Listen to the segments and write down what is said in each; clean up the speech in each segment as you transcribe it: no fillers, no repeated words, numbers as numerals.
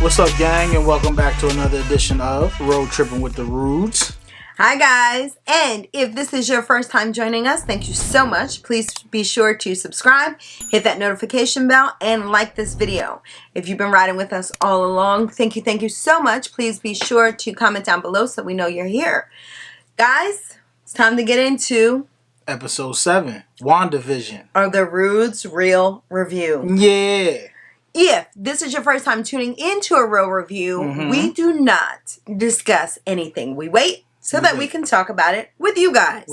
What's up, gang, and welcome back to another edition of Road Trippin' with the Rudes. Hi, guys, and if this is your first time joining us, thank you so much. Please be sure to subscribe, hit that notification bell, and like this video. If you've been riding with us all along, thank you so much. Please be sure to comment down below so we know you're here. Guys, it's time to get into Episode 7, Wandavision. Or the Rudes Real Review. Yeah. If this is your first time tuning into a real review, we do not discuss anything. We wait so that we can talk about it with you guys.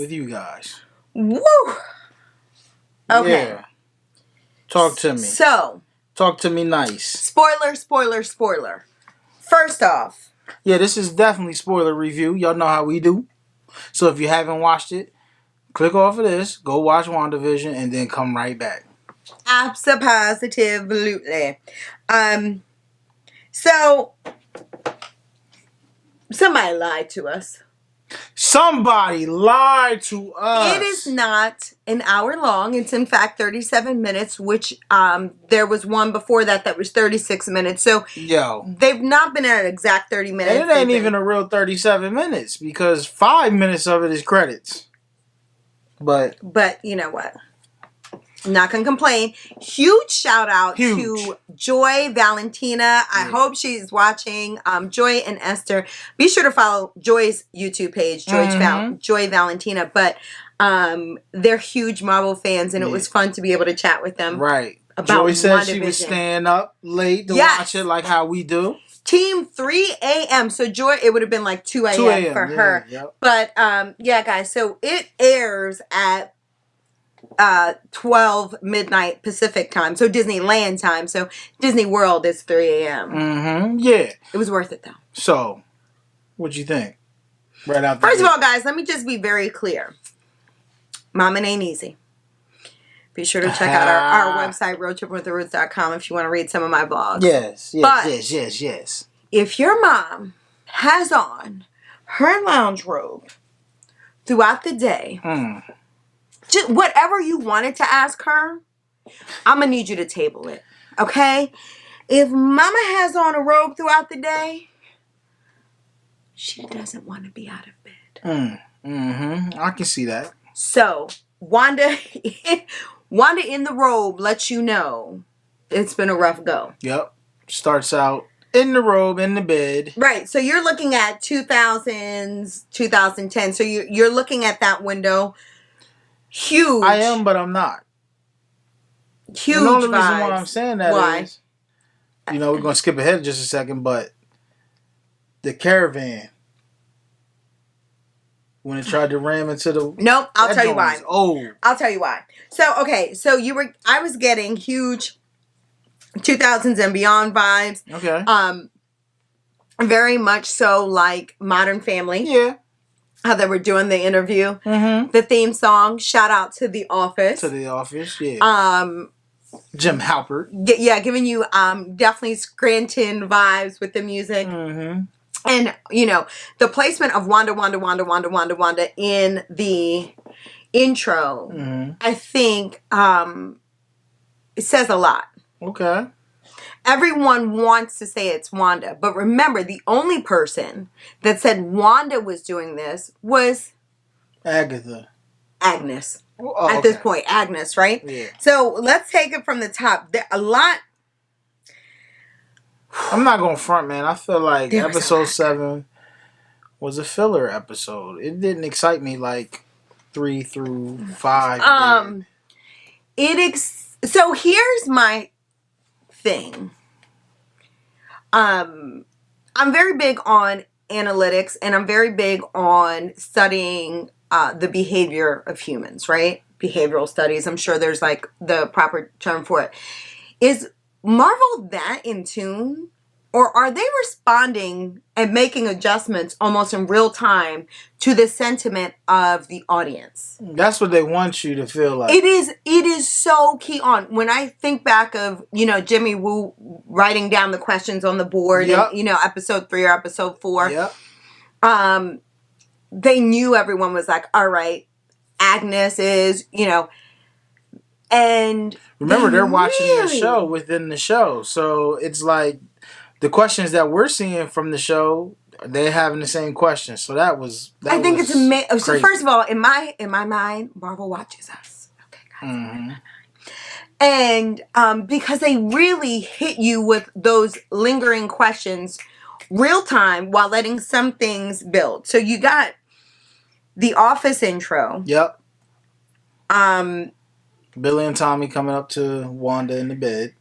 Woo! Okay. Yeah. Talk to me. So. Talk to me nice. Spoiler. First off. Yeah, this is definitely spoiler review. Y'all know how we do. So if you haven't watched it, click off of this, go watch WandaVision, and then come right back. Abso-positively. So, somebody lied to us. Somebody lied to us. It is not an hour long. It's in fact 37 minutes, which there was one before that was 36 minutes. So, they've not been at an exact 30 minutes. And it ain't even a real 37 minutes because 5 minutes of it is credits. But you know what? I'm not going to complain. Huge shout out to Joy Valentina. I hope she's watching. Joy and Esther. Be sure to follow Joy's YouTube page, Joy Valentina. But they're huge Marvel fans, and it was fun to be able to chat with them. Right. About Joy said WandaVision. she was staying up late to watch it like how we do. Team 3 a.m. So Joy, it would have been like 2 a.m. for her. Yep. But yeah, guys. So it airs at 12 midnight Pacific time, so Disneyland time. So Disney World is 3 a.m. Yeah, it was worth it though. So, what'd you think? Right out. First of all, guys, let me just be very clear. Mama ain't easy. Be sure to check out our website, roadtrippingwiththeroots.com, if you want to read some of my blogs. Yes. If your mom has on her lounge robe throughout the day. Just whatever you wanted to ask her, I'm going to need you to table it. Okay? If mama has on a robe throughout the day, she doesn't want to be out of bed. I can see that. So, Wanda in the robe lets you know it's been a rough go. Yep. Starts out in the robe, in the bed. Right. So, you're looking at 2000s, 2010. So, you're looking at that window. Huge. I am, but I'm not. Huge. And the only vibes. reason why I'm saying that is, we're going to skip ahead just a second, but the caravan, when it tried to ram into the... Nope, I'll tell you why. I'll tell you why. So, okay, so I was getting huge 2000s and beyond vibes. Okay. Very much so like Modern Family. Yeah. How they were doing the interview. The theme song. Shout out to The Office. Yeah. Jim Halpert. Yeah, giving you definitely Scranton vibes with the music. And, the placement of Wanda in the intro, I think it says a lot. Okay. Everyone wants to say it's Wanda. But remember, the only person that said Wanda was doing this was... Agnes. At this point, Agnes, right? Yeah. So, let's take it from the top. I'm not going to front, man. I feel like episode 7 was a filler episode. It didn't excite me like 3 through 5 did. So, here's my... thing. I'm very big on analytics, and I'm very big on studying the behavior of humans, right? Behavioral studies. I'm sure there's like the proper term for it. Is Marvel that in tune? Or are they responding and making adjustments almost in real time to the sentiment of the audience? That's what they want you to feel like. It is so key on. When I think back of, Jimmy Woo writing down the questions on the board and, episode 3 or episode 4. Yep. They knew everyone was like, all right, Agnes is, and remember they're watching the show within the show. So it's like the questions that we're seeing from the show, they're having the same questions. So that was. I think it's amazing. So first of all, in my mind, Marvel watches us. Okay, guys. Mm-hmm. And because they really hit you with those lingering questions real time while letting some things build. So you got the Office intro. Yep. Billy and Tommy coming up to Wanda in the bed.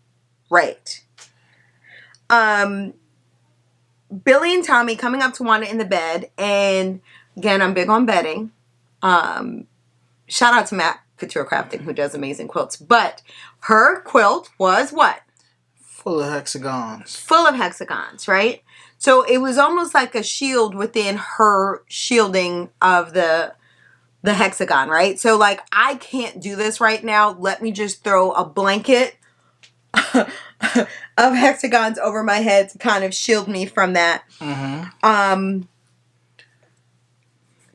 Right. Billy and Tommy coming up to Wanda in the bed, and again, I'm big on bedding. Shout out to Matt Couture Crafting, who does amazing quilts. But her quilt was what? Full of hexagons. Full of hexagons, right? So it was almost like a shield within her shielding of the hexagon, right? So like, I can't do this right now. Let me just throw a blanket of hexagons over my head to kind of shield me from that. Mm-hmm.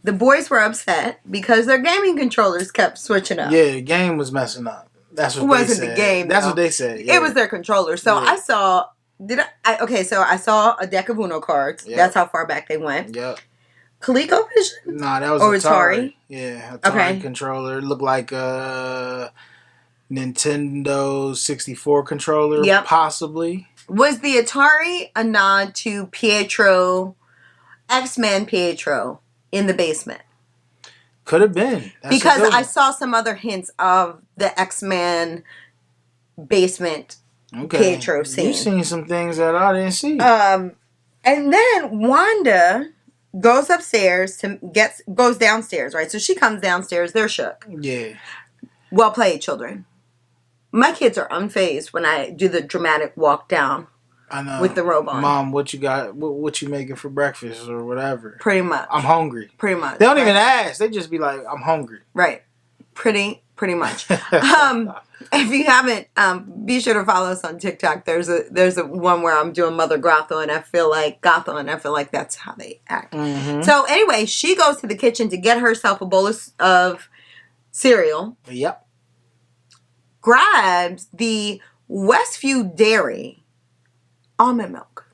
The boys were upset because their gaming controllers kept switching up. Yeah, the game was messing up. That's what they said. It wasn't the game. That's what they said. Yeah. It was their controller. So yeah. I saw a deck of Uno cards. Yep. That's how far back they went. Yep. ColecoVision? Nah, that was Atari. Yeah, Atari controller. It looked like a Nintendo 64 controller, possibly. Was the Atari a nod to Pietro, X-Men Pietro, in the basement? Could have been. Because I saw some other hints of the X-Men basement Pietro scene. You've seen some things that I didn't see. And then Wanda goes upstairs goes downstairs, right? So she comes downstairs. They're shook. Yeah. Well played, children. My kids are unfazed when I do the dramatic walk down. I know. With the robe on. Mom, what you got? What you making for breakfast or whatever? Pretty much. I'm hungry. Pretty much. They don't even ask. They just be like, I'm hungry. Right. Pretty much. If you haven't, be sure to follow us on TikTok. There's a one where I'm doing Mother Gothel, and I feel like that's how they act. Mm-hmm. So anyway, she goes to the kitchen to get herself a bowl of cereal. Yep. Grabs the Westview Dairy almond milk.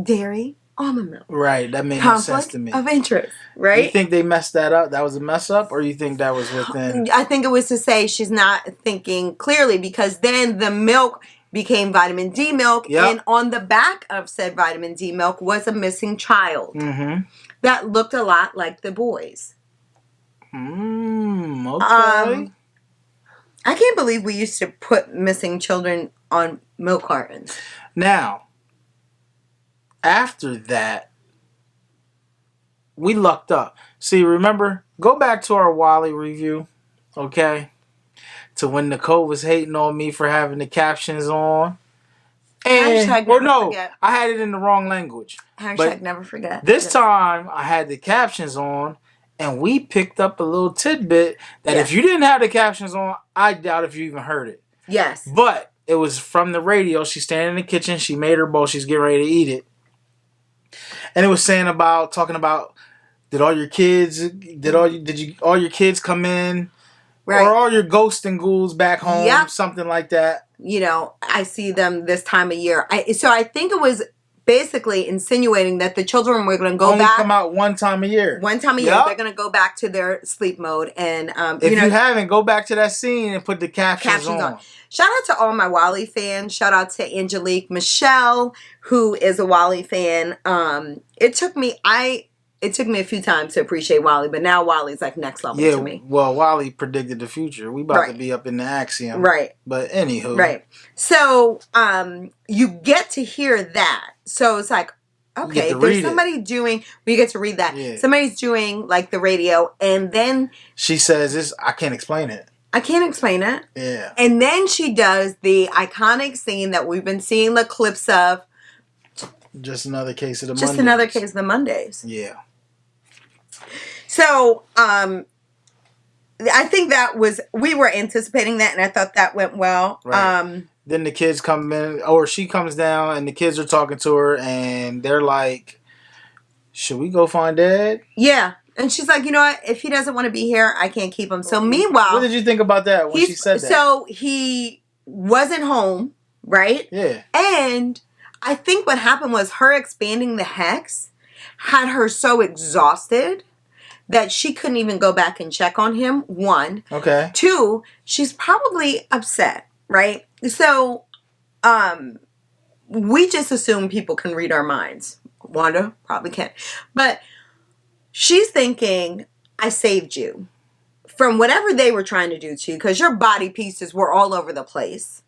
Dairy almond milk. Right, that made no sense to me. Conflict of interest, right? You think they messed that up? That was a mess up? Or you think that was within... I think it was to say she's not thinking clearly, because then the milk became vitamin D milk, and on the back of said vitamin D milk was a missing child that looked a lot like the boys. Okay. I can't believe we used to put missing children on milk cartons. Now, after that, we lucked up. See, remember, go back to our Wally review, okay? To when Nicole was hating on me for having the captions on. And, forget. I had it in the wrong language. Hashtag never forget. This time, I had the captions on, and we picked up a little tidbit that if you didn't have the captions on, I doubt if you even heard it. Yes. But it was from the radio. She's standing in the kitchen. She made her bowl. She's getting ready to eat it. And it was talking about, did all your kids come in? Right. Or all your ghosts and ghouls back home? Yep. Something like that. You know, I see them this time of year. So I think it was basically insinuating that the children were going to go back. Come out one time a year. One time a year. They're going to go back to their sleep mode. And if you haven't, go back to that scene and put the captions on. Shout out to all my Wally fans. Shout out to Angelique Michelle, who is a Wally fan. It took me a few times to appreciate Wally, but now Wally's like next level to me. Well, Wally predicted the future. We about to be up in the Axiom. Right. But anywho. Right. So, you get to hear that. So it's like, okay, there's somebody doing, we get to read that. Yeah. Somebody's doing like the radio, and then she says this, I can't explain it. I can't explain it. Yeah. And then she does the iconic scene that we've been seeing the clips of. Just another case of the Mondays. Just another case of the Mondays. Yeah. So, I think we were anticipating that, and I thought that went well. Right. Then the kids come in, or she comes down, and the kids are talking to her, and they're like, should we go find Dad? Yeah. And she's like, you know what? If he doesn't want to be here, I can't keep him. So meanwhile... What did you think about that when she said that? So he wasn't home, right? Yeah. And I think what happened was her expanding the hex had her so exhausted that she couldn't even go back and check on him, one. Okay. Two, she's probably upset, right? So, we just assume people can read our minds. Wanda probably can't. But she's thinking, I saved you from whatever they were trying to do to you, because your body pieces were all over the place.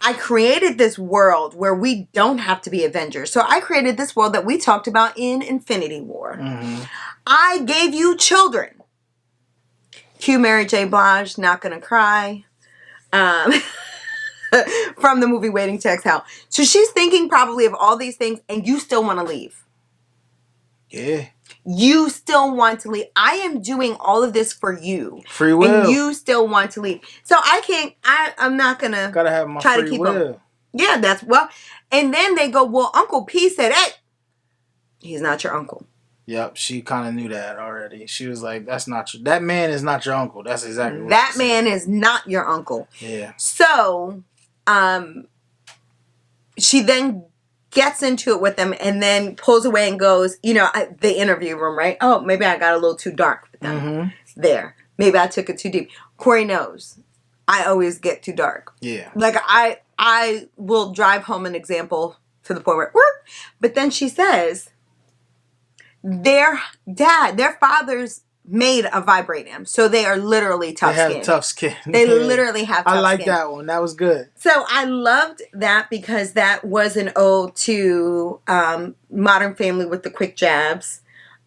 I created this world where we don't have to be Avengers. So I created this world that we talked about in Infinity War. Mm-hmm. I gave you children. Cue Mary J. Blige, Not Gonna Cry. From the movie Waiting to Exhale. So she's thinking probably of all these things, and you still want to leave. Yeah. You still want to leave. I am doing all of this for you. Free will. And you still want to leave. So I'm not going to gotta have my try free to keep will. him. Yeah, and then they go, well, Uncle P said, hey, he's not your uncle. Yep, she kind of knew that already. She was like, that man is not your uncle. That's exactly what that man is not your uncle. Yeah. So, she then gets into it with them and then pulls away and goes, the interview room, right? Oh, maybe I got a little too dark with them there. Maybe I took it too deep. Corey knows I always get too dark. Yeah. Like I will drive home an example to the point where, but then she says, their fathers made a vibranium. So they are literally tough skin. They have tough skin. They literally have tough skin. I like that one. That was good. So I loved that because that was an ode to Modern Family with the quick jabs.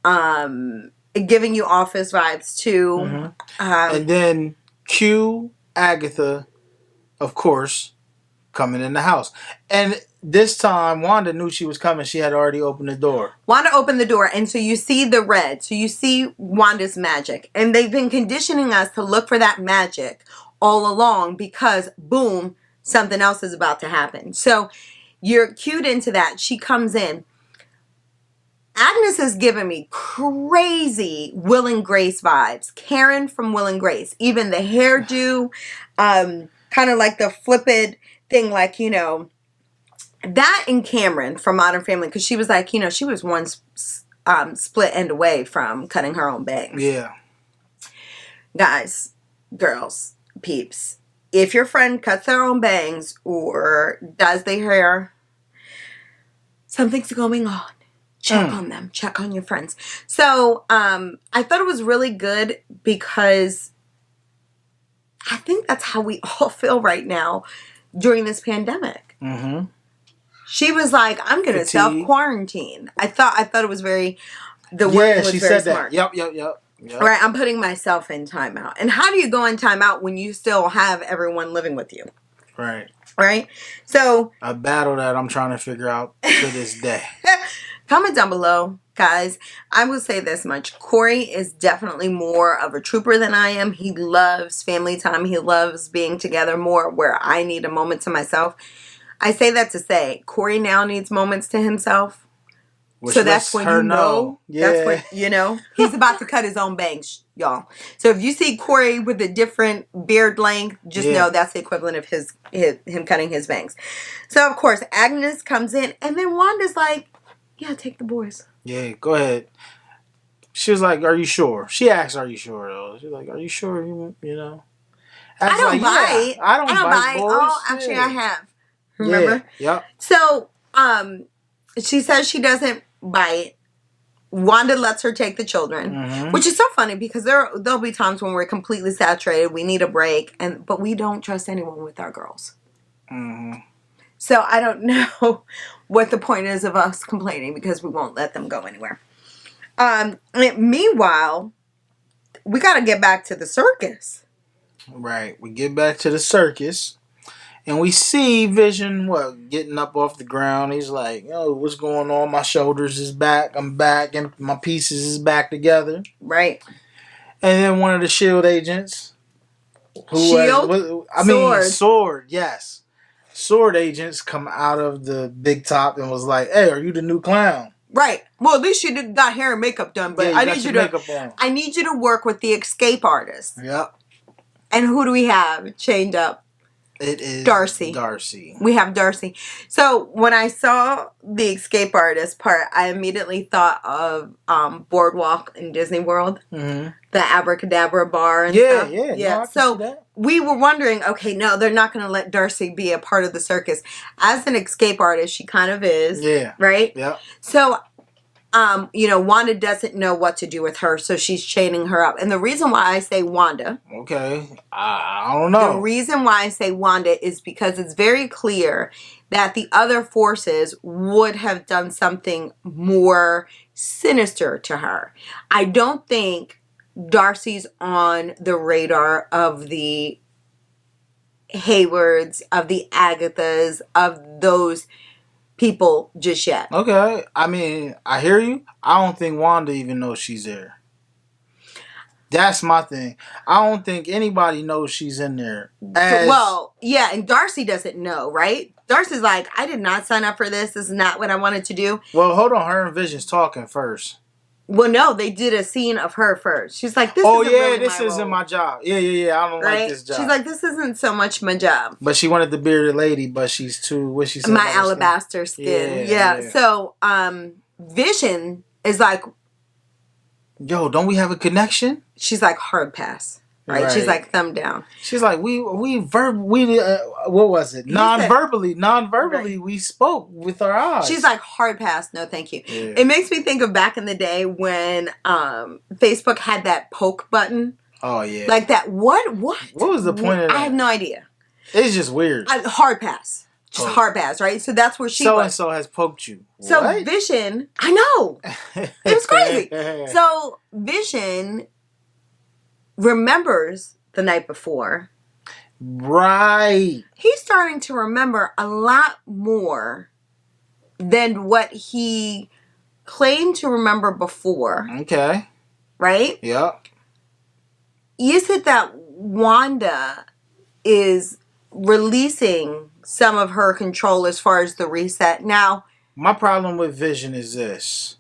Giving you Office vibes too. Mm-hmm. And then Q, Agatha, of course, coming in the house. And this time, Wanda knew she was coming. She had already opened the door. Wanda opened the door, and so you see the red. So you see Wanda's magic. And they've been conditioning us to look for that magic all along because, boom, something else is about to happen. So you're cued into that. She comes in. Agnes is giving me crazy Will and Grace vibes. Karen from Will and Grace. Even the hairdo, kind of like the flipped thing, like, that and Cameron from Modern Family, because she was like, she was one split end away from cutting her own bangs. Yeah. Guys, girls, peeps, if your friend cuts their own bangs or does their hair, something's going on. Check on them. Check on your friends. So, I thought it was really good because I think that's how we all feel right now during this pandemic. Mm-hmm. She was like, I'm going to self-quarantine. I thought it was very, the word was very smart. Yep. Yep. Right, I'm putting myself in timeout. And how do you go in timeout when you still have everyone living with you? Right. Right? So, a battle that I'm trying to figure out to this day. Comment down below, guys. I will say this much. Corey is definitely more of a trooper than I am. He loves family time. He loves being together more where I need a moment to myself. I say that to say, Corey now needs moments to himself. Which so that's when you know. Yeah. That's when, he's about to cut his own bangs, y'all. So if you see Corey with a different beard length, just know that's the equivalent of him cutting his bangs. So, of course, Agnes comes in, and then Wanda's like, yeah, take the boys. Yeah, go ahead. She was like, are you sure? She asked, are you sure, though? She's like, are you sure, I don't bite. I don't bite, boys. Oh, actually, I have. Remember? Yeah. Yep. So, she says she doesn't bite. Wanda lets her take the children, which is so funny because there'll be times when we're completely saturated. We need a break, but we don't trust anyone with our girls. Mm-hmm. So I don't know what the point is of us complaining because we won't let them go anywhere. Meanwhile, we got to get back to the circus. Right. We get back to the circus. And we see Vision, getting up off the ground. He's like, what's going on? My shoulders is back. I'm back. And my pieces is back together. Right. And then one of the S.H.I.E.L.D. agents. Sword. Yes. S.W.O.R.D. agents come out of the big top and was like, hey, are you the new clown? Right. Well, at least you got hair and makeup done. But I need you to work with the escape artist. Yep. And who do we have chained up? It is Darcy. We have Darcy. So when I saw the escape artist part, I immediately thought of Boardwalk in Disney World. Mm-hmm. The Abracadabra bar and stuff. Yeah. No, so we were wondering, okay, no, they're not going to let Darcy be a part of the circus. As an escape artist, she kind of is. Yeah. Right? Yeah. So Wanda doesn't know what to do with her, so she's chaining her up. And the reason why I say Wanda... Okay, I don't know. The reason why I say Wanda is because it's very clear that the other forces would have done something more sinister to her. I don't think Darcy's on the radar of the Haywards, of the Agathas, of those people just yet. Okay. I mean, I hear you. I don't think Wanda even knows she's there. That's my thing. I don't think anybody knows she's in there. Well, yeah, and Darcy doesn't know, right? Darcy's like, I did not sign up for this. This is not what I wanted to do. Well, hold on. Her and Vision's talking first. Well, no, they did a scene of her first. She's like, this isn't my job. Yeah. I don't like this job. She's like, this isn't so much my job. But she wanted the bearded lady, but she's too, what she said? My alabaster skin. Yeah. So, Vision is like, yo, don't we have a connection? She's like, hard pass. Right? She's like, thumb down. She's like, what was it? Non-verbally, we spoke with our eyes. She's like, hard pass, no thank you. Yeah. It makes me think of back in the day when Facebook had that poke button. Oh, yeah. Like that, what? What was the point of that? I have no idea. It's just weird. Hard pass. Just hard pass, right? So that's where she was. So-and-so has poked you. So what? Vision, I know. It was crazy. So Vision remembers the night before. Right. He's starting to remember a lot more than what he claimed to remember before. Okay. Right? Yep. Is it that Wanda is releasing some of her control as far as the reset? Now, my problem with Vision is this.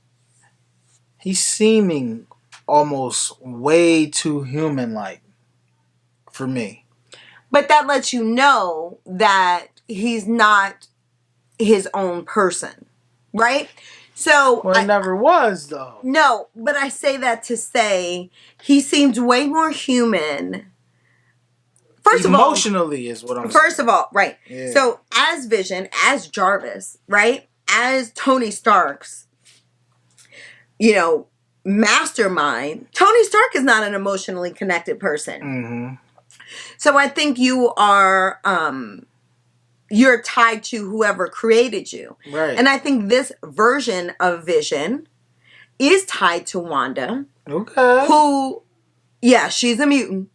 He's seeming almost way too human-like for me. But that lets you know that he's not his own person, right? So well, it never was, though. No, but I say that to say he seems way more human. Emotionally is what I'm saying. First of all, right. Yeah. So as Vision, as Jarvis, right? As Tony Stark's, mastermind, Tony Stark is not an emotionally connected person. Mm-hmm. So I think you are, you're tied to whoever created you. Right. And I think this version of Vision is tied to Wanda. Okay. Who, she's a mutant.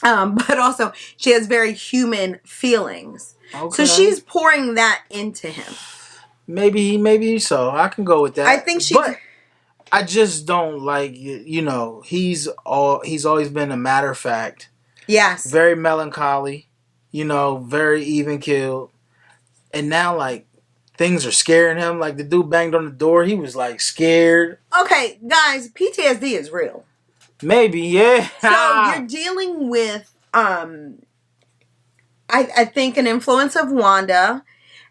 But also she has very human feelings. Okay. So she's pouring that into him. Maybe so. I can go with that. I think But I just don't like, he's always been a matter of fact. Yes. Very melancholy, very even keeled. And now, like, things are scaring him. Like, the dude banged on the door. He was, like, scared. Okay, guys, PTSD is real. Maybe, yeah. So you're dealing with, I think, an influence of Wanda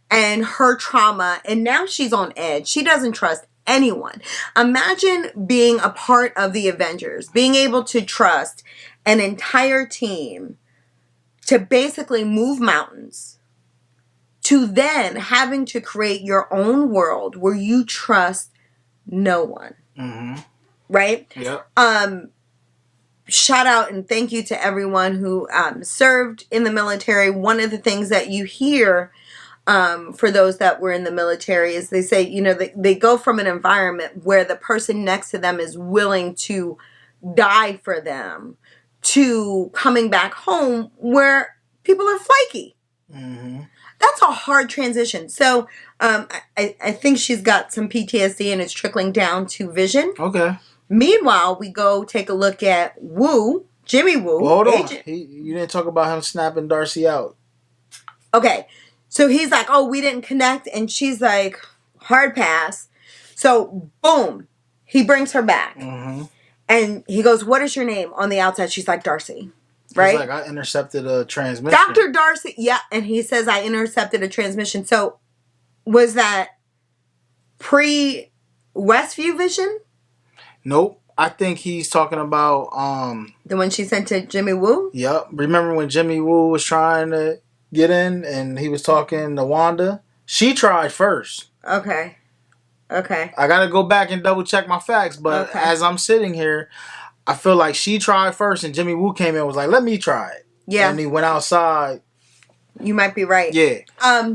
and her trauma. And now she's on edge. She doesn't trust anyone. Imagine being a part of the Avengers, being able to trust an entire team to basically move mountains, to then having to create your own world where you trust no one. Mm-hmm. Right? Yep. Shout out and thank you to everyone who served in the military. One of the things that you hear for those that were in the military is they say, they go from an environment where the person next to them is willing to die for them to coming back home where people are flaky. Mm-hmm. That's a hard transition. So I think she's got some PTSD and it's trickling down to Vision. Okay. Meanwhile, we go take a look at Jimmy Woo. Well, hold on. You didn't talk about him snapping Darcy out. Okay. So he's like, oh, we didn't connect. And she's like, hard pass. So, boom. He brings her back. Mm-hmm. And he goes, what is your name? On the outside, she's like, Darcy. right? He's like, I intercepted a transmission. Dr. Darcy, yeah, and he says, I intercepted a transmission. So, was that pre-Westview Vision? Nope. I think he's talking about... the one she sent to Jimmy Woo? Yep. Remember when Jimmy Woo was trying to get in and he was talking to Wanda? She tried first. Okay. I got to go back and double check my facts, but as I'm sitting here, I feel like she tried first and Jimmy Woo came in and was like, let me try it. Yeah. And he went outside. You might be right. Yeah.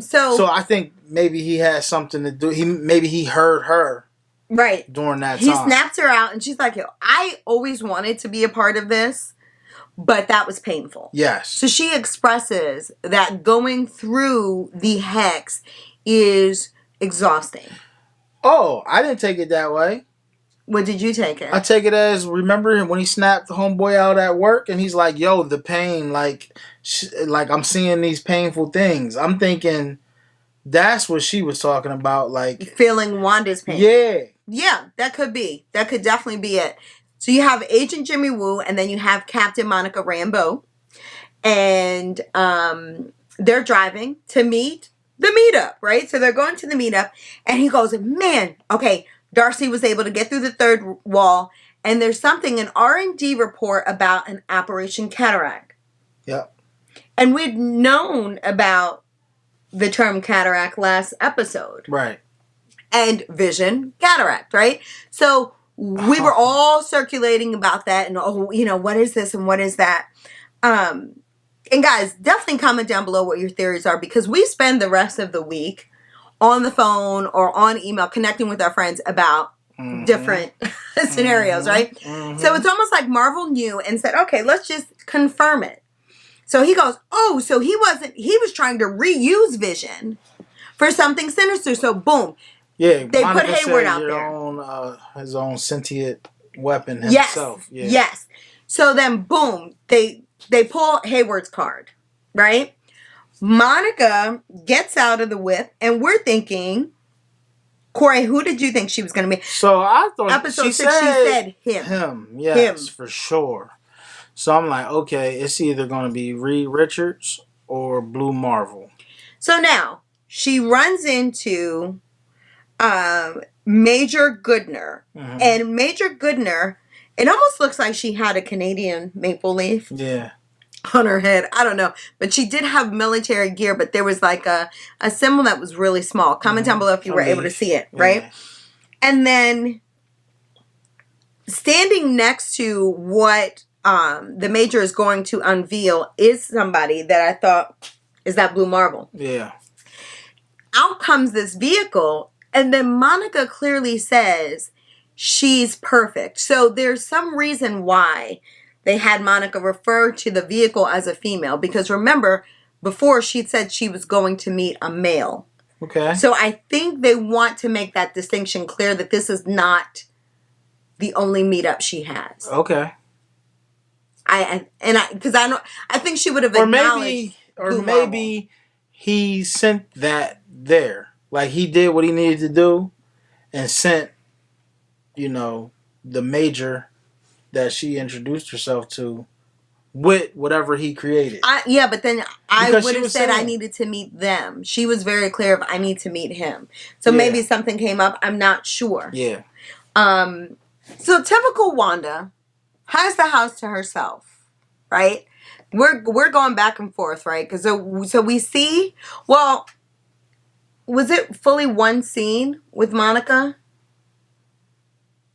So I think maybe he had something to do. Maybe he heard her. Right. During that time. He snaps her out and she's like, yo, I always wanted to be a part of this, but that was painful. Yes. So she expresses that going through the hex is exhausting. Oh, I didn't take it that way. What did you take it? I take it as, remember when he snapped the homeboy out at work and he's like, yo, the pain, like I'm seeing these painful things. I'm thinking that's what she was talking about. Like feeling Wanda's pain. Yeah. Yeah, that could be. That could definitely be it. So you have Agent Jimmy Woo and then you have Captain Monica Rambeau. And they're driving to meet the meetup, right? So they're going to the meetup and he goes, man, okay, Darcy was able to get through the third wall and there's something, an R&D report about an Operation Cataract. Yep. And we'd known about the term cataract last episode. Right. And vision, cataract, right? So we were all circulating about that and, what is this and what is that? And guys, definitely comment down below what your theories are because we spend the rest of the week on the phone or on email connecting with our friends about different scenarios, right? Mm-hmm. So it's almost like Marvel knew and said, okay, let's just confirm it. So he goes, so he was trying to reuse vision for something sinister. So boom. Yeah, they Monica put Hayward out there. His own sentient weapon himself. Yes, yes. So then, boom, they pull Hayward's card, right? Monica gets out of the whip, and we're thinking, Corey, who did you think she was going to be? So I thought episode 6, she said him. Him, yes, for sure. So I'm like, okay, it's either going to be Reed Richards or Blue Marvel. So now she runs into Major Goodner. Mm-hmm. And Major Goodner, it almost looks like she had a Canadian maple leaf on her head. I don't know. But she did have military gear, but there was like a symbol that was really small. Comment down below if you were able to see it, right? Yeah. And then standing next to what the Major is going to unveil is somebody that I thought, is that Blue Marvel? Yeah. Out comes this vehicle. And then Monica clearly says she's perfect. So there's some reason why they had Monica refer to the vehicle as a female. Because remember, before she said she was going to meet a male. Okay. So I think they want to make that distinction clear that this is not the only meetup she has. Okay. I think she would have acknowledged. Or maybe he sent that there. Like, he did what he needed to do and sent, the Major that she introduced herself to with whatever he created. But then I would have said I needed to meet them. She was very clear of I need to meet him. So maybe something came up. I'm not sure. Yeah. So typical Wanda has the house to herself, right? We're going back and forth, right? Because so we see, well... Was it fully one scene with Monica?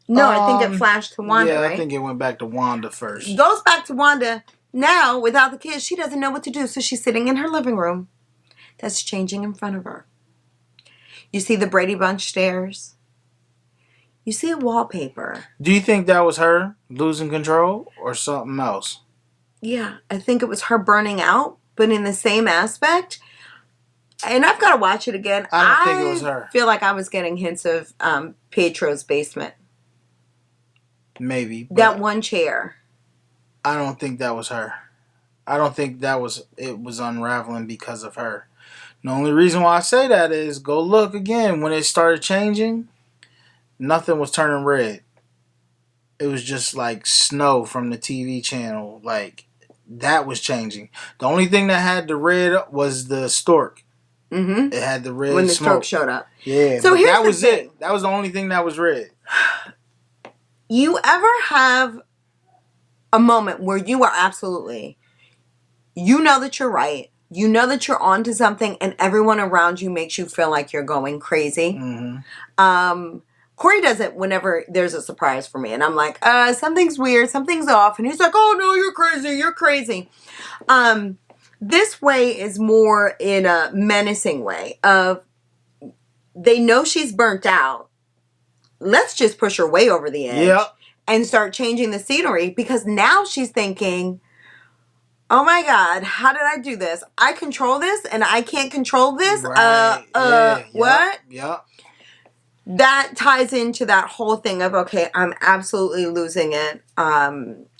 No, I think it flashed to Wanda, right? I think it went back to Wanda first. Goes back to Wanda. Now, without the kids, she doesn't know what to do. So she's sitting in her living room. That's changing in front of her. You see the Brady Bunch stairs. You see a wallpaper. Do you think that was her losing control or something else? Yeah, I think it was her burning out, but in the same aspect... And I've got to watch it again. I don't think it was her. I feel like I was getting hints of Pietro's basement. Maybe. That one chair. I don't think that was her. I don't think it was unraveling because of her. The only reason why I say that is go look again. When it started changing, nothing was turning red. It was just like snow from the TV channel. Like, that was changing. The only thing that had the red was the stork. Mm-hmm. It had the red when the smoke. stork showed up. Yeah, so that was it. That was the only thing that was red. You ever have a moment where you are absolutely, you know that you're right, you know that you're onto something, and everyone around you makes you feel like you're going crazy? Mm-hmm. Corey does it whenever there's a surprise for me, and I'm like, something's weird, something's off, and he's like, oh no, you're crazy. This way is more in a menacing way of, they know she's burnt out. Let's just push her way over the edge and start changing the scenery, because now she's thinking, oh my God, how did I do this? I control this and I can't control this? Right. What? Yeah. That ties into that whole thing of, okay, I'm absolutely losing it.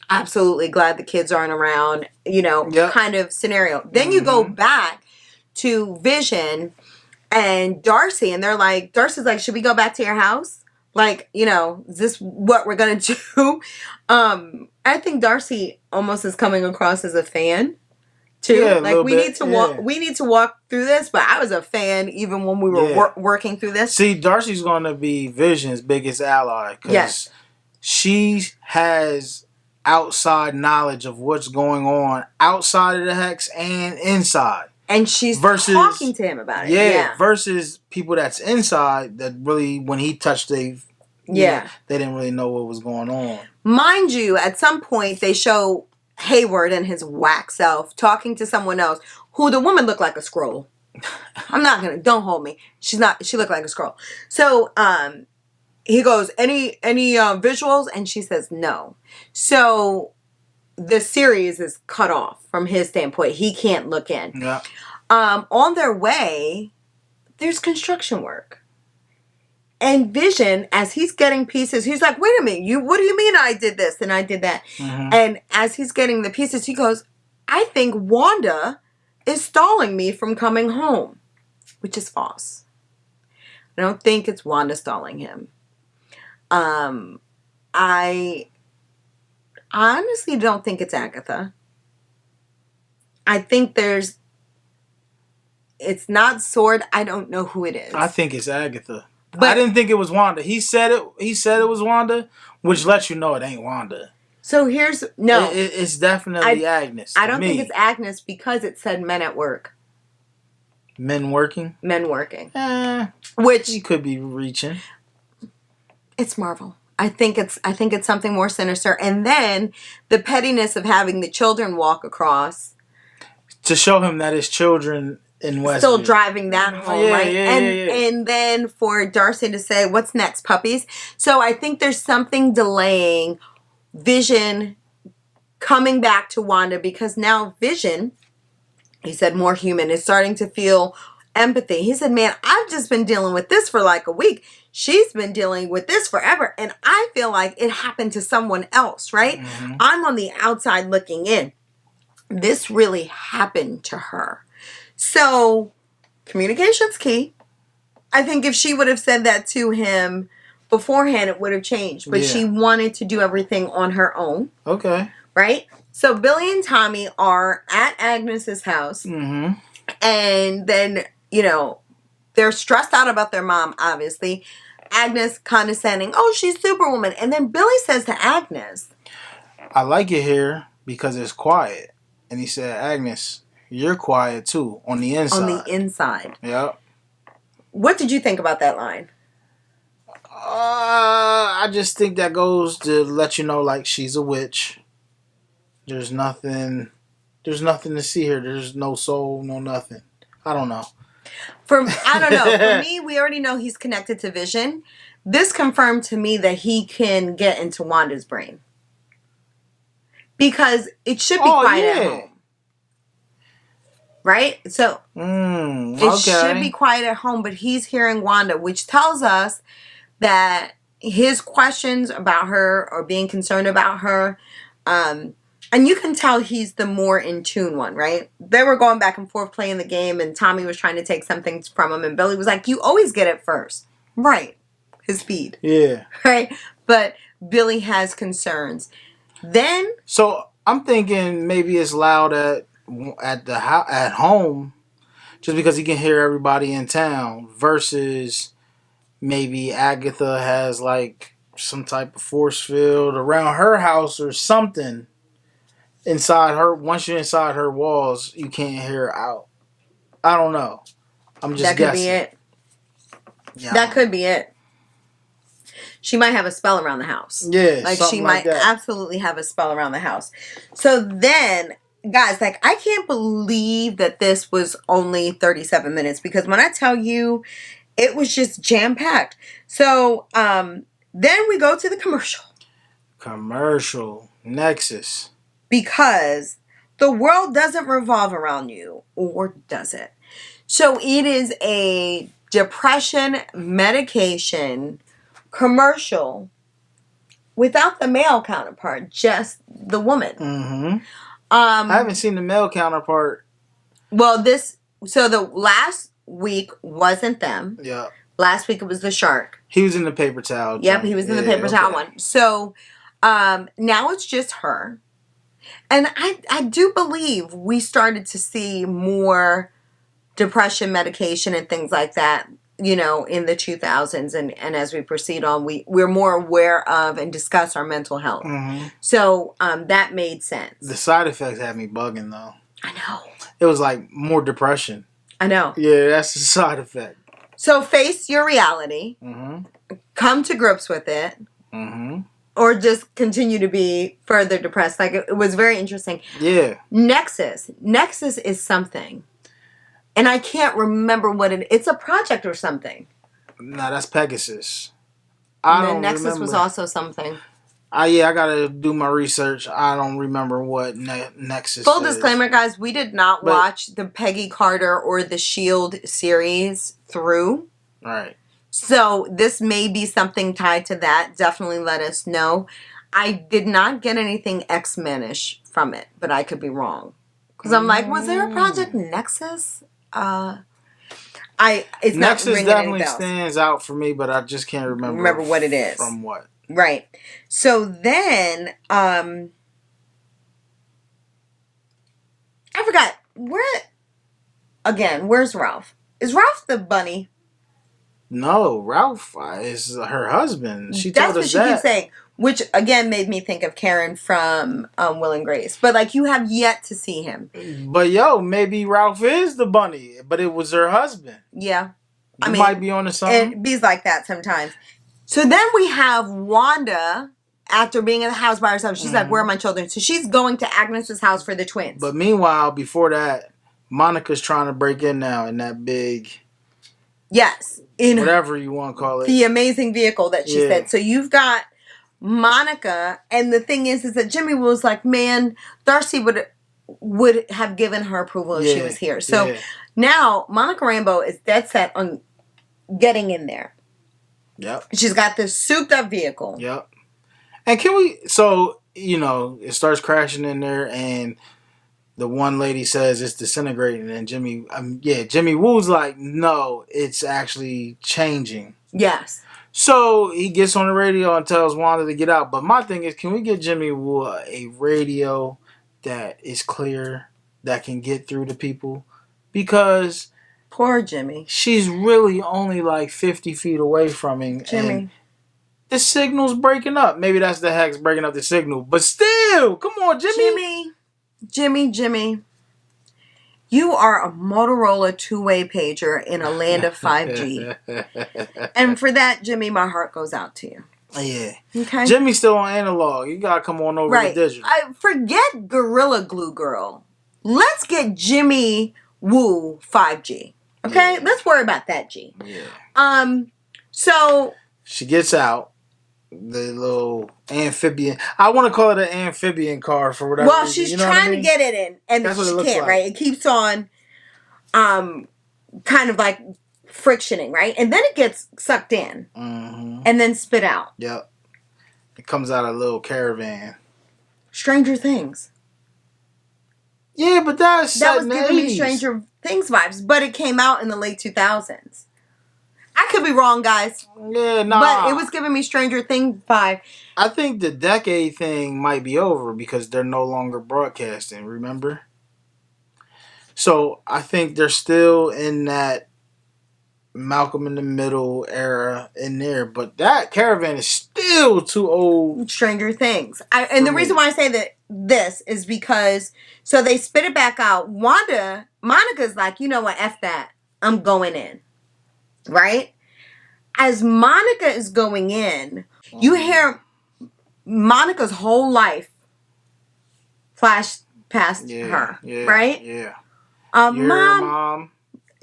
Absolutely glad the kids aren't around, kind of scenario. Then you go back to Vision and Darcy, and they're like, Darcy's like, should we go back to your house? Like, is this what we're going to do? I think Darcy almost is coming across as a fan too. Yeah, like we need to walk through this, but I was a fan even when we were working through this. See, Darcy's going to be Vision's biggest ally, because she has outside knowledge of what's going on outside of the hex and inside. And she's talking to him about it. Yeah, versus people that's inside that really, when he touched they didn't really know what was going on. Mind you, at some point they show Hayward and his whack self talking to someone else who the woman looked like a scroll. Don't hold me. She looked like a scroll. So, he goes, any visuals? And she says no. So the series is cut off from his standpoint. He can't look in. Yeah. On their way, there's construction work. And Vision, as he's getting pieces, he's like, wait a minute, what do you mean I did this and I did that? Mm-hmm. And as he's getting the pieces, he goes, I think Wanda is stalling me from coming home, which is false. I don't think it's Wanda stalling him. I honestly don't think it's Agatha. I think it's not Sword. I don't know who it is. I think it's Agatha. But I didn't think it was Wanda. He said it was Wanda, which lets you know it ain't Wanda. So it's definitely Agnes. I don't think it's Agnes because it said men at work. Men working? Men working. Which he could be reaching. It's Marvel. I think it's something more sinister. And then the pettiness of having the children walk across. To show him that his children in Westview. Still driving that home, right? And then for Darcy to say, what's next, puppies? So I think there's something delaying Vision coming back to Wanda, because now Vision, he said more human, is starting to feel empathy. He said, man, I've just been dealing with this for like a week. She's been dealing with this forever. And I feel like it happened to someone else, right? Mm-hmm. I'm on the outside looking in. This really happened to her. So communication's key. I think if she would have said that to him beforehand, it would have changed. But she wanted to do everything on her own. Okay. Right? So Billy and Tommy are at Agnes's house. Mm-hmm. And then, they're stressed out about their mom, obviously. Agnes condescending, oh, she's Superwoman. And then Billy says to Agnes, I like it here because it's quiet. And he said, Agnes, you're quiet too, on the inside. On the inside. Yep. What did you think about that line? I just think that goes to let you know, like, she's a witch. There's nothing to see here. There's no soul, no nothing. I don't know. I don't know. For me, we already know he's connected to Vision. This confirmed to me that he can get into Wanda's brain. Because it should be quiet at home. Right? So, it should be quiet at home, but he's hearing Wanda, which tells us that his questions about her or being concerned about her, and you can tell he's the more in tune one, right? They were going back and forth playing the game, and Tommy was trying to take something from him, and Billy was like, you always get it first. Right. His speed. Yeah. Right? But Billy has concerns. Then... So, I'm thinking maybe it's loud at home, just because he can hear everybody in town. Versus maybe Agatha has like some type of force field around her house or something inside her. Once you're inside her walls, you can't hear out. I don't know. I'm just that could guessing. be it. Yeah, that could be it. She might have a spell around the house. Yeah, like she might absolutely have a spell around the house. So then, guys, like I can't believe that this was only 37 minutes because when I tell you, it was just jam packed. So then we go to the commercial. Commercial Nexus. Because the world doesn't revolve around you, or does it? So it is a depression medication commercial without the male counterpart, just the woman. Mm-hmm. I haven't seen the male counterpart. Well, the last week wasn't them. Yeah. Last week it was the shark. He was in the paper towel. Yep, he was in the paper towel one. So now it's just her. And I do believe we started to see more depression medication and things like that, in the 2000s. And as we proceed on, we're more aware of and discuss our mental health. Mm-hmm. So that made sense. The side effects had me bugging, though. I know. It was like more depression. I know. Yeah, that's the side effect. So face your reality. Mm-hmm. Come to grips with it. Mm-hmm. Or just continue to be further depressed. Like, it was very interesting. Yeah. Nexus is something. And I can't remember what it's a project or something. No, that's Pegasus. Nexus was also something. I gotta do my research. I don't remember what Nexus Full disclaimer, guys, we did not watch the Peggy Carter or the S.H.I.E.L.D. series through. Right. So this may be something tied to that. Definitely let us know. I did not get anything X-Men-ish from it, but I could be wrong. Because I'm like, was there a Project Nexus? It's Nexus not ringing definitely any bells. stands out for me, but I just can't remember what it is. From what. Right. So then, I forgot. Where's Ralph? Is Ralph the bunny? No, Ralph is her husband. That's what she keeps saying. Which, again, made me think of Karen from Will and Grace. But, like, you have yet to see him. But, maybe Ralph is the bunny, but it was her husband. Yeah. I mean, might be on to something. It bees like that sometimes. So then we have Wanda, after being in the house by herself. She's like, where are my children? So she's going to Agnes's house for the twins. But meanwhile, before that, Monica's trying to break in now in that big... Yes. In whatever you want to call it. The amazing vehicle that she said. So you've got Monica, and the thing is that Jimmy was like, man, Darcy would have given her approval if she was here. So now Monica Rambeau is dead set on getting in there. Yep. She's got this souped up vehicle. Yep. And can we, so, it starts crashing in there and the one lady says it's disintegrating and Jimmy Woo's like, no, it's actually changing. Yes. So he gets on the radio and tells Wanda to get out. But my thing is, can we get Jimmy Woo a radio that is clear, that can get through to people? Because... Poor Jimmy. She's really only like 50 feet away from him. Jimmy. And the signal's breaking up. Maybe that's the hex breaking up the signal. But still, come on, Jimmy. Jimmy. You are a Motorola two-way pager in a land of 5G. And for that, Jimmy, my heart goes out to you. Yeah. Okay. Jimmy's still on analog. You gotta come on over to digital. Forget Gorilla Glue Girl. Let's get Jimmy Woo 5G. Okay? Yeah. Let's worry about that, G. Yeah. So she gets out. The little amphibian. I want to call it an amphibian car for whatever reason. She's trying to get it in, and that's she can't, right? It keeps on kind of like frictioning, right? And then it gets sucked in. Mm-hmm. And then spit out. Yep. It comes out a little caravan. Stranger Things. Yeah, but that was giving me Stranger Things vibes, but it came out in the late 2000s. I could be wrong, guys. Yeah, nah. But it was giving me Stranger Things 5. I think the decade thing might be over because they're no longer broadcasting, remember? So I think they're still in that Malcolm in the Middle era in there, but that Caravan is still too old. Stranger Things. And the reason why I say that this is because, so they spit it back out. Monica's like, you know what, F that. I'm going in. Right? As Monica is going in, you hear Monica's whole life flash past her. Yeah, right? Yeah. Mom.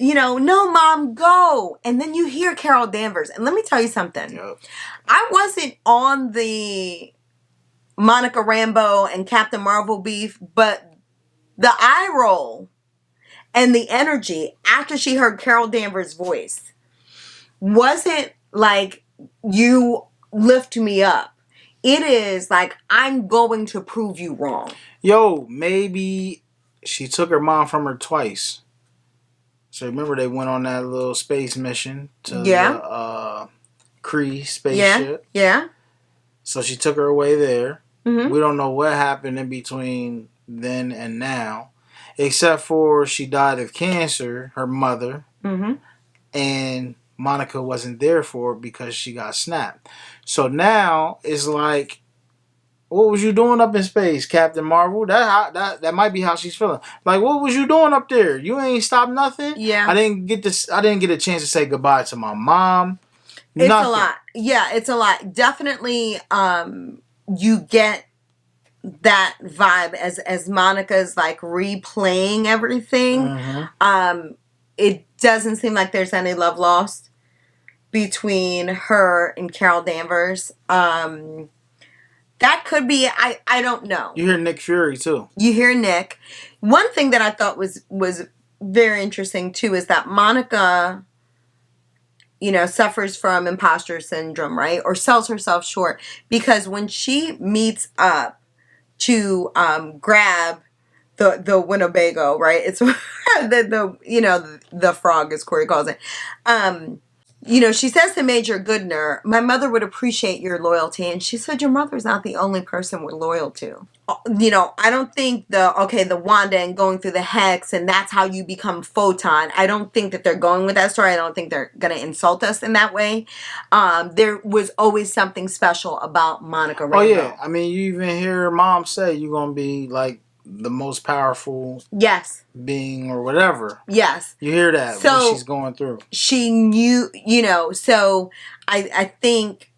No, Mom, go. And then you hear Carol Danvers. And let me tell you something. Yep. I wasn't on the Monica Rambeau and Captain Marvel beef, but the eye roll and the energy after she heard Carol Danvers' voice wasn't like, you lift me up. It is like, I'm going to prove you wrong. Yo, maybe she took her mom from her twice. So remember they went on that little space mission to the Kree spaceship. Yeah. So she took her away there. Mm-hmm. We don't know what happened in between then and now. Except for she died of cancer, her mother. Mm-hmm. And Monica wasn't there for it because she got snapped. So now it's like, what was you doing up in space, Captain Marvel? That might be how she's feeling. Like, what was you doing up there? You ain't stopped nothing. Yeah. I didn't get a chance to say goodbye to my mom. It's nothing. a lot. Yeah, it's a lot. Definitely, you get that vibe as Monica's like replaying everything. Mm-hmm. It doesn't seem like there's any love lost between her and Carol Danvers. That could be, I don't know. You hear Nick Fury too. You hear Nick. One thing that I thought was very interesting too is that Monica, suffers from imposter syndrome, right? Or sells herself short. Because when she meets up to grab the Winnebago, right? It's the frog, as Corey calls it. She says to Major Goodner, my mother would appreciate your loyalty. And she said, your mother's not the only person we're loyal to. I don't think the Wanda and going through the hex and that's how you become Photon. I don't think that they're going with that story. I don't think they're going to insult us in that way. There was always something special about Monica Rambeau. Oh, yeah. I mean, you even hear her mom say you're going to be like the most powerful being or whatever. Yes. You hear that when she's going through. She knew, so I think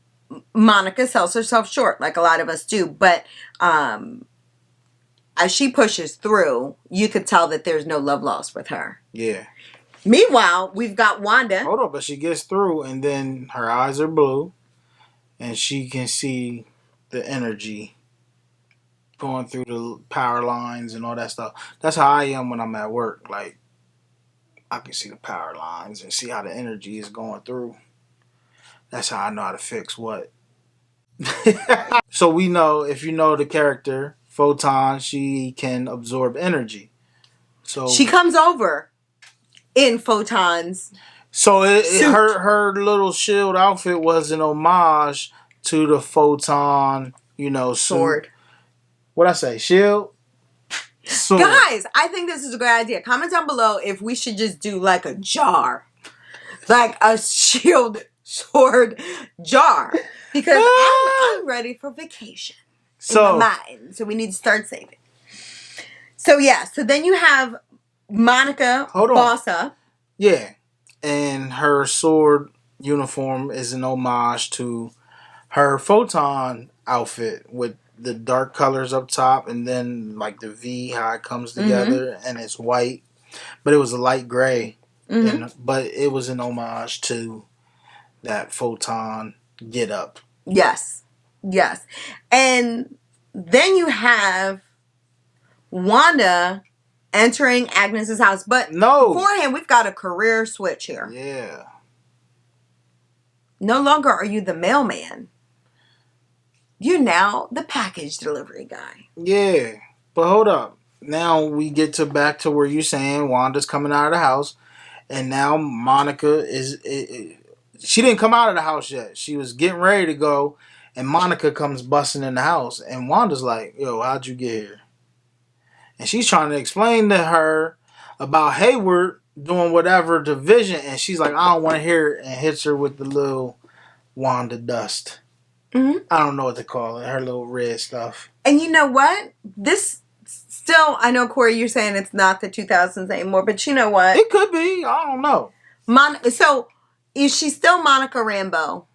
Monica sells herself short like a lot of us do. But as she pushes through, you could tell that there's no love lost with her. Yeah. Meanwhile, we've got Wanda. Hold on, but she gets through and then her eyes are blue and she can see the energy going through the power lines and all that stuff. That's how I am when I'm at work. Like, I can see the power lines and see how the energy is going through. That's how I know how to fix what. So we know, if you know the character, Photon, she can absorb energy. So she comes over in Photon's So suit. her little shield outfit was an homage to the Photon, sword. Suit. What'd I say? Shield? Sword. Guys, I think this is a great idea. Comment down below if we should just do like a jar. Like a shield sword jar. Because I'm ready for vacation. In my mind. So we need to start saving. So so then you have Monica boss up. Yeah. And her sword uniform is an homage to her Photon outfit with the dark colors up top and then like the V, how it comes together, and it's white. But it was a light gray. But it was an homage to that Photon get up. Yes. And then you have Wanda entering Agnes's house. But beforehand, we've got a career switch here. Yeah. No longer are you the mailman. You're now the package delivery guy. Yeah. But hold up. Now we get back to where you're saying Wanda's coming out of the house. And now Monica is she didn't come out of the house yet. She was getting ready to go, and Monica comes busting in the house, and Wanda's like, "Yo, how'd you get here?" And she's trying to explain to her about Hayward doing whatever to Vision, and she's like, "I don't want to hear it," and hits her with the little Wanda dust. Mm-hmm. I don't know what to call it. Her little red stuff. And you know what? This still, I know, Corey, you're saying it's not the 2000s anymore, but you know what? It could be. I don't know. So, is she still Monica Rambeau?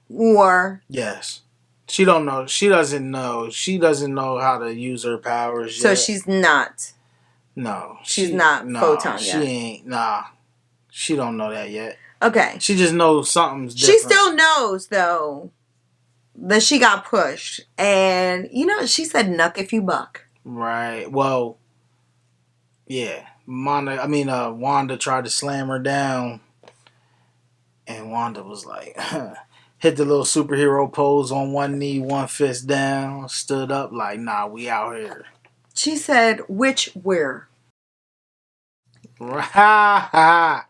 Or... Yes. She don't know. She doesn't know. She doesn't know how to use her powers yet. So she's not. No. She's not Photon yet. She ain't. Nah. She don't know that yet. Okay. She just knows something's different. She still knows, though, that she got pushed. And, you know, she said, "Nuck if you buck." Right. Well, yeah. Wanda tried to slam her down. And Wanda was like, hit the little superhero pose on one knee, one fist down, stood up like, "Nah, we out here." She said, "Which where?" Right.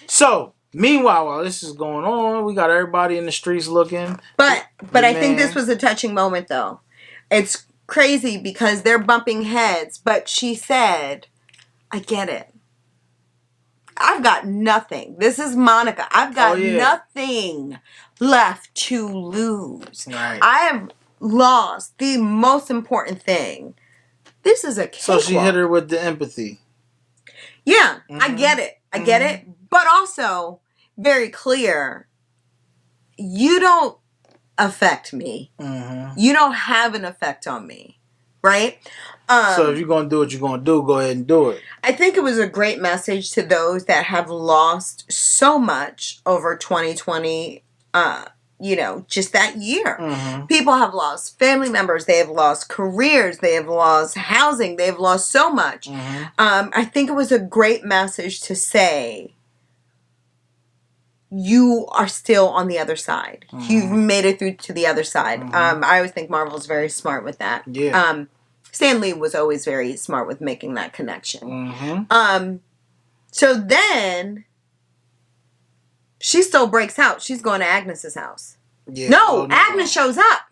So, meanwhile, while this is going on, we got everybody in the streets looking. But I think this was a touching moment, though. It's crazy because they're bumping heads, but she said, "I get it. I've got nothing. This is Monica. I've got nothing left to lose. Right. I have lost the most important thing. This is a cakewalk." So she hit her with the empathy. Yeah, I get it. I get it. But also, very clear, you don't affect me. Mm-hmm. You don't have an effect on me. Right? So if you're going to do what you're going to do, go ahead and do it. I think it was a great message to those that have lost so much over 2020, just that year. Mm-hmm. People have lost family members. They have lost careers. They have lost housing. They have lost so much. Mm-hmm. I think it was a great message to say, you are still on the other side. Mm-hmm. You've made it through to the other side. Mm-hmm. I always think Marvel's very smart with that. Yeah. Stan Lee was always very smart with making that connection. Mm-hmm. So then, she still breaks out. She's going to Agnes's house. Yeah. No, Agnes shows up.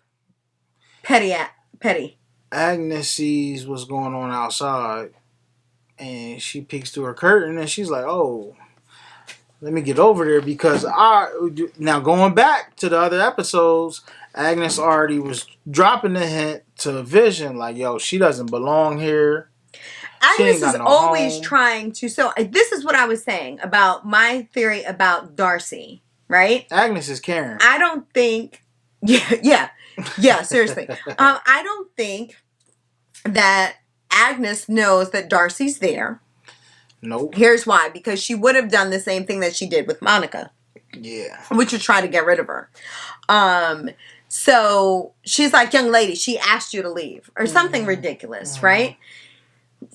Petty. Agnes sees what's going on outside, and she peeks through her curtain, and she's like, "Oh, let me get over there," because now going back to the other episodes, Agnes already was dropping the hint to Vision, like, "Yo, she doesn't belong here." Agnes is always trying to. So this is what I was saying about my theory about Darcy, right? Agnes is Karen. I don't think. Yeah. Seriously, I don't think that Agnes knows that Darcy's there. Nope. Here's why: because she would have done the same thing that she did with Monica. Yeah. Which would try to get rid of her. So she's like, "Young lady, she asked you to leave," or something ridiculous, right?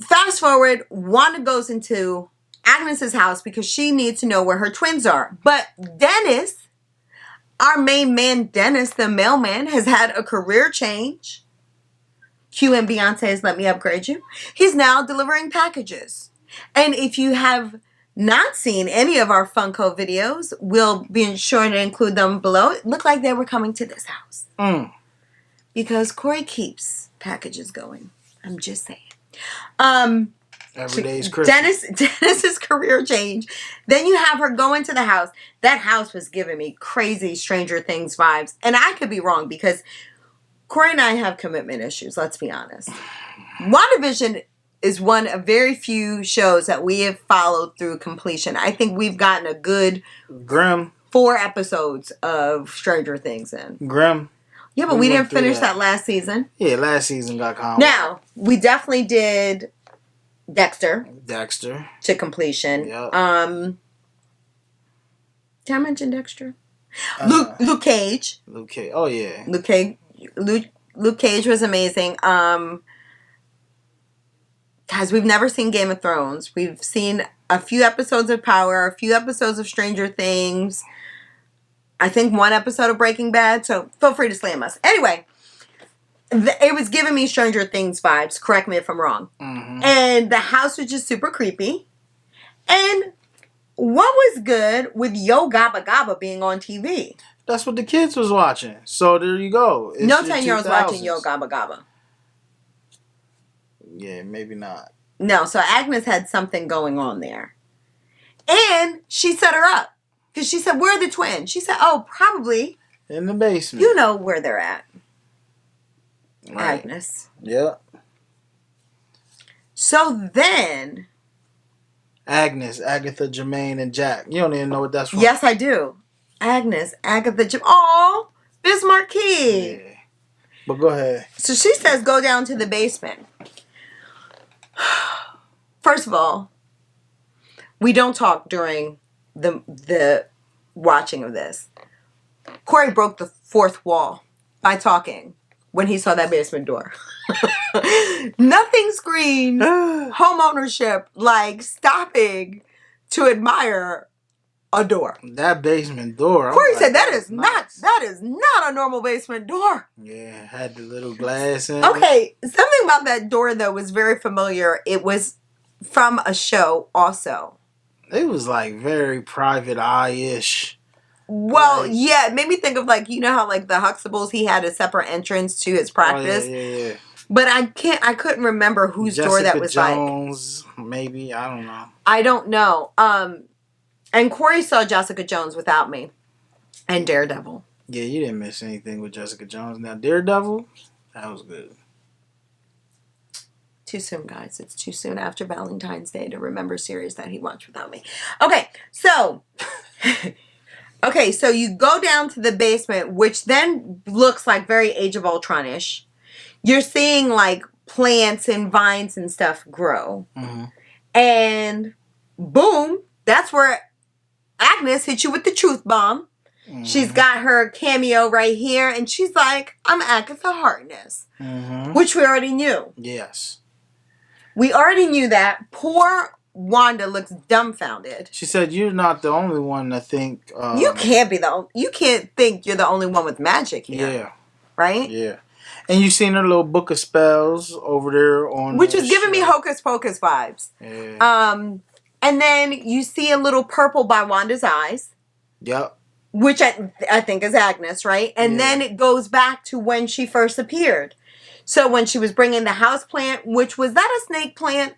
Fast forward, Wanda goes into Agnes's house because she needs to know where her twins are. But Dennis, our main man, Dennis, the mailman, has had a career change. Q and Beyonce's Let Me Upgrade You. He's now delivering packages. And if you have not seen any of our Funko videos, we'll be sure to include them below. It looked like they were coming to this house. Because Corey keeps packages going. I'm just saying. Every day's Christmas. Dennis's career change. Then you have her go into the house. That house was giving me crazy Stranger Things vibes. And I could be wrong because Corey and I have commitment issues, let's be honest. Wandavision is one of very few shows that we have followed through completion. I think we've gotten a good Grim 4 episodes of Stranger Things in. Grim. Yeah, but we didn't finish that last season. Yeah, last season got calm. Now, we definitely did Dexter to completion. Yep. Did I mention Dexter? Luke Cage. Luke Cage. Oh yeah. Luke Cage was amazing. Guys, we've never seen Game of Thrones. We've seen a few episodes of Power, a few episodes of Stranger Things. I think 1 episode of Breaking Bad, so feel free to slam us. Anyway, it was giving me Stranger Things vibes. Correct me if I'm wrong. Mm-hmm. And the house was just super creepy. And what was good with Yo Gabba Gabba being on TV? That's what the kids was watching. So there you go. It's no 10-year-olds watching Yo 2000s. Gabba Gabba. Yeah, maybe not. No, so Agnes had something going on there. And she set her up. Because she said, where are the twins? She said, oh, probably. In the basement. You know where they're at. Right. Agnes. Yeah. So then... Agnes, Agatha, Jermaine, and Jack. You don't even know what that's from. Yes, I do. Agnes, Agatha, oh, Bismarck Key. Yeah. But go ahead. So she says, go down to the basement. First of all, we don't talk during the watching of this. Corey broke the fourth wall by talking when he saw that basement door. Nothing screams home ownership like stopping to admire a door. That basement door. Corey said that is not a normal basement door. Yeah, had the little glass in Okay, something about that door though was very familiar. It was from a show also. It was like very private eye-ish. Well, yeah, it made me think of like, you know how like the Huxtables, he had a separate entrance to his practice. Oh, yeah. But I couldn't remember whose door that was Jones, maybe, I don't know. I don't know. And Corey saw Jessica Jones without me. And Daredevil. Yeah, you didn't miss anything with Jessica Jones. Now, Daredevil, that was good. Too soon, guys. It's too soon after Valentine's Day to remember series that he watched without me. Okay, so... Okay, so you go down to the basement, which then looks like very Age of Ultron-ish. You're seeing like plants and vines and stuff grow. Mm-hmm. And boom, that's where Agnes hit you with the truth bomb. Mm-hmm. She's got her cameo right here, and she's like, I'm Agatha Harkness. Mm-hmm. Which we already knew. Yes. We already knew that. Poor Wanda looks dumbfounded. She said, "You're not the only one to think." You can't be you can't think you're the only one with magic here. Yeah. Right? Yeah. And you seen her little book of spells over there on, which was giving me Hocus Pocus vibes. Yeah. And then you see a little purple by Wanda's eyes. Yep. Which I think is Agnes, right? And then it goes back to when she first appeared. So when she was bringing the house plant, which was that a snake plant?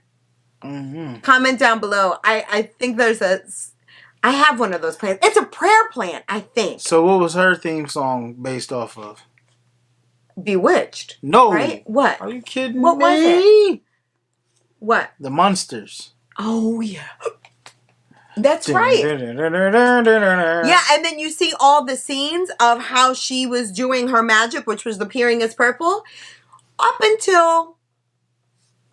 Mm-hmm. Comment down below. I think I have one of those plants. It's a prayer plant, I think. So what was her theme song based off of? Bewitched. No. Right? What? Are you kidding what me? Was it? What? The Munsters. Oh, yeah. That's right. Yeah, and then you see all the scenes of how she was doing her magic, which was appearing as purple, up until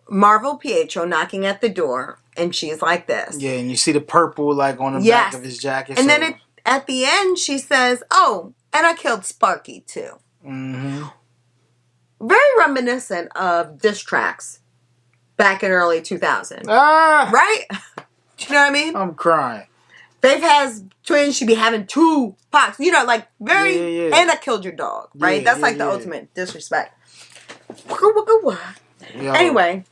Marvel Pietro knocking at the door, and she's like this. Yeah, and you see the purple like on the back of his jacket. And then at the end, she says, oh, and I killed Sparky too. Mm-hmm. Very reminiscent of diss tracks back in early 2000. Right? Do you know what I mean? I'm crying. Faith has twins. She be having 2 pox. You know, like very... Yeah. And I killed your dog, right? That's like the ultimate disrespect. Yo, anyway.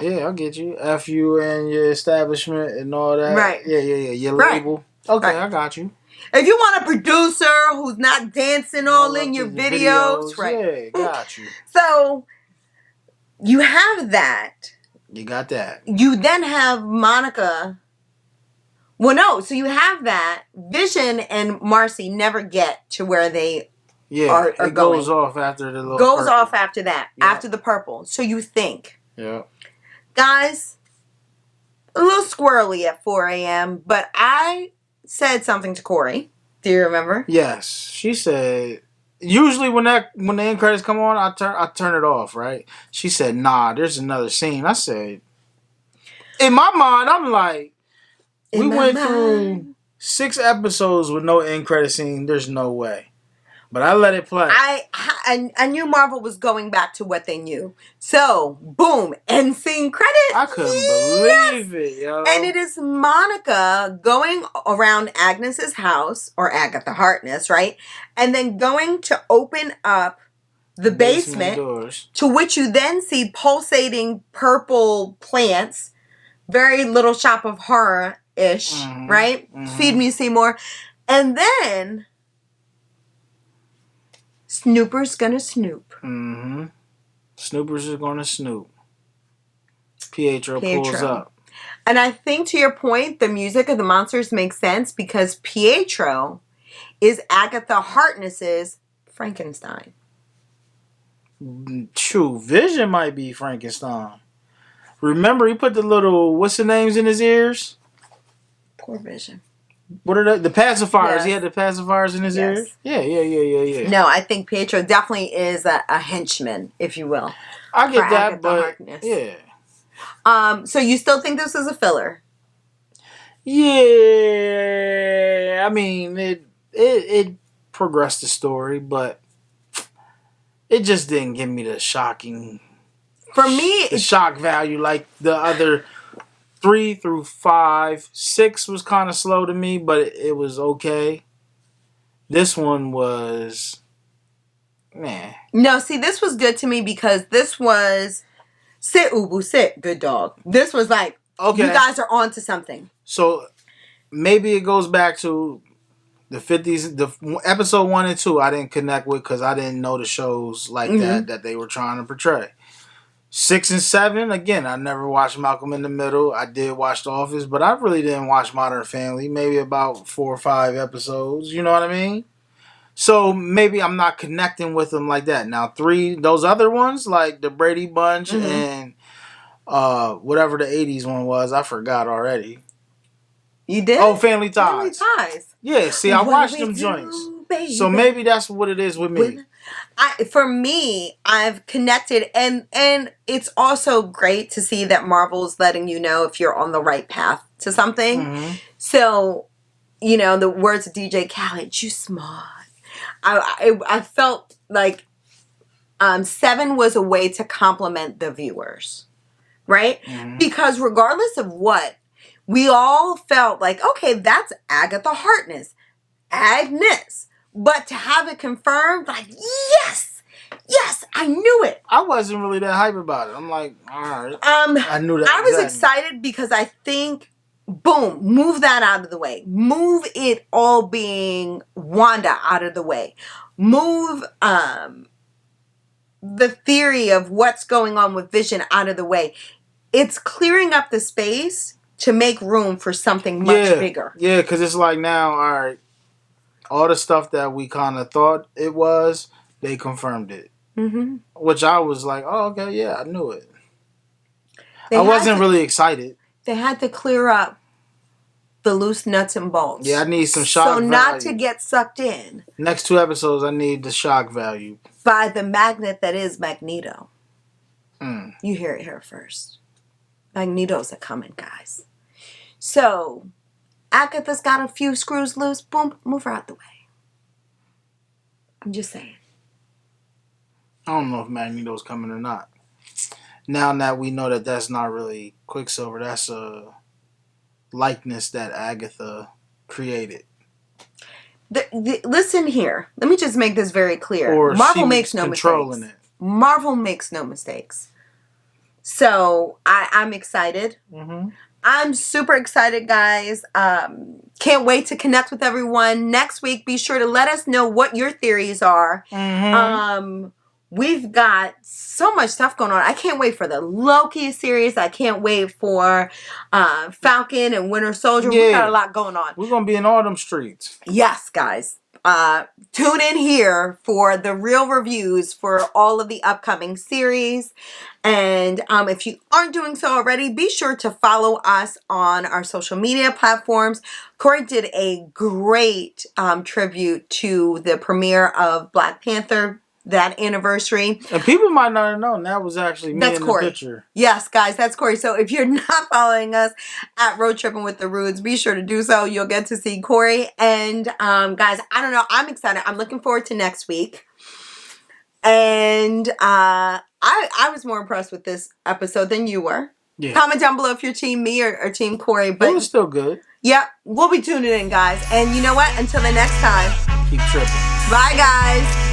Yeah, I'll get you. F you and your establishment and all that. Right. Yeah. Your label. Okay, I got you. If you want a producer who's not dancing all in your videos, right? Yeah, got you. So, you have that. You got that. You then have Monica. Well, no. So you have that. Vision and Marcy never get to where they are it going. Goes off after the little Goes purple. off after that. Yeah. After the purple. So you think. Yeah. Guys, a little squirrely at 4 a.m., but I said something to Corey. Do you remember? Yes. She said... Usually when the end credits come on, I turn it off, right? She said, nah, there's another scene. I said, in my mind, I'm like, we went through 6 episodes with no end credit scene. There's no way. But I let it play. I knew Marvel was going back to what they knew. So, boom, end scene credit. I couldn't believe it, yo. And it is Monica going around Agnes's house, or Agatha Harkness, right? And then going to open up the basement doors. To which you then see pulsating purple plants, very Little Shop of Horror ish, right? Feed Me Seymour. And then Snooper's gonna snoop. Snoopers is gonna snoop. Pietro pulls up. And I think, to your point, the music of the monsters makes sense because Pietro is Agatha Harkness's Frankenstein. True. Vision might be Frankenstein. Remember, he put the little, what's the names in his ears? Poor Vision. What are the pacifiers? Yes. He had the pacifiers in his ears? Yeah. No, I think Pietro definitely is a henchman, if you will. I get that, Agatha but Harkness. Yeah. So you still think this is a filler? Yeah. I mean, it progressed the story, but it just didn't give me the shocking... For me... The shock value like the other 3 through 5. 6 was kind of slow to me, but it was okay. This one was... Man. No, see, this was good to me because this was... Sit, Ubu, sit, good dog. This was like, okay, you guys are on to something. So, maybe it goes back to the 50s. The episode 1 and 2 I didn't connect with because I didn't know the shows like that they were trying to portray. 6 and 7, again, I never watched Malcolm in the Middle. I did watch The Office, but I really didn't watch Modern Family. Maybe about 4 or 5 episodes. You know what I mean? So maybe I'm not connecting with them like that. Now 3, those other ones like the Brady Bunch and whatever the 80s one was, I forgot already. You did? Oh, Family Ties. Family Ties. Yeah, see, I watched them joints. Baby? So maybe that's what it is with me. For me, I've connected, and it's also great to see that Marvel's letting you know if you're on the right path to something. So, you know, the words of DJ Khaled, you smart. I felt like 7 was a way to compliment the viewers, right? Because regardless of what, we all felt like, okay, that's Agatha Harkness, Agnes. But to have it confirmed, like, yes, I knew it. I wasn't really that hype about it. I'm like, all right. I knew that. I was excited because I think, boom, move that out of the way. Move it all being Wanda out of the way. Move the theory of what's going on with Vision out of the way. It's clearing up the space to make room for something much bigger. Yeah, because it's like now, all right, all the stuff that we kind of thought it was, they confirmed it. Which I was like, oh, okay, yeah, I knew it. I wasn't really excited. They had to clear up the loose nuts and bolts. Yeah, I need some shock value. So not to get sucked in. Next 2 episodes, I need the shock value. By the magnet that is Magneto. You hear it here first. Magneto's a coming, guys. So, Agatha's got a few screws loose. Boom, move her out the way. I'm just saying. I don't know if Magneto's coming or not. Now that we know that that's not really Quicksilver, that's a likeness that Agatha created. Listen here. Let me just make this very clear. Or Marvel makes no mistakes. Marvel makes no mistakes. So I'm excited. I'm super excited, guys. Can't wait to connect with everyone next week. Be sure to let us know what your theories are. We've got so much stuff going on. I can't wait for the Loki series. I can't wait for Falcon and Winter Soldier. Yeah. We've got a lot going on. We're going to be in all them streets. Yes, guys. Tune in here for the real reviews for all of the upcoming series. And if you aren't doing so already, be sure to follow us on our social media platforms. Corey did a great tribute to the premiere of Black Panther, that anniversary. And people might not have known that was actually me in Corey. The picture. Yes, guys, that's Corey. So if you're not following us at Road Trippin' with the Rudes, be sure to do so. You'll get to see Corey. And guys, I don't know. I'm excited. I'm looking forward to next week. And I was more impressed with this episode than you were. Yeah. Comment down below if you're team me or team Corey. But it was still good. Yep. We'll be tuning in, guys. And you know what? Until the next time. Keep tripping. Bye, guys.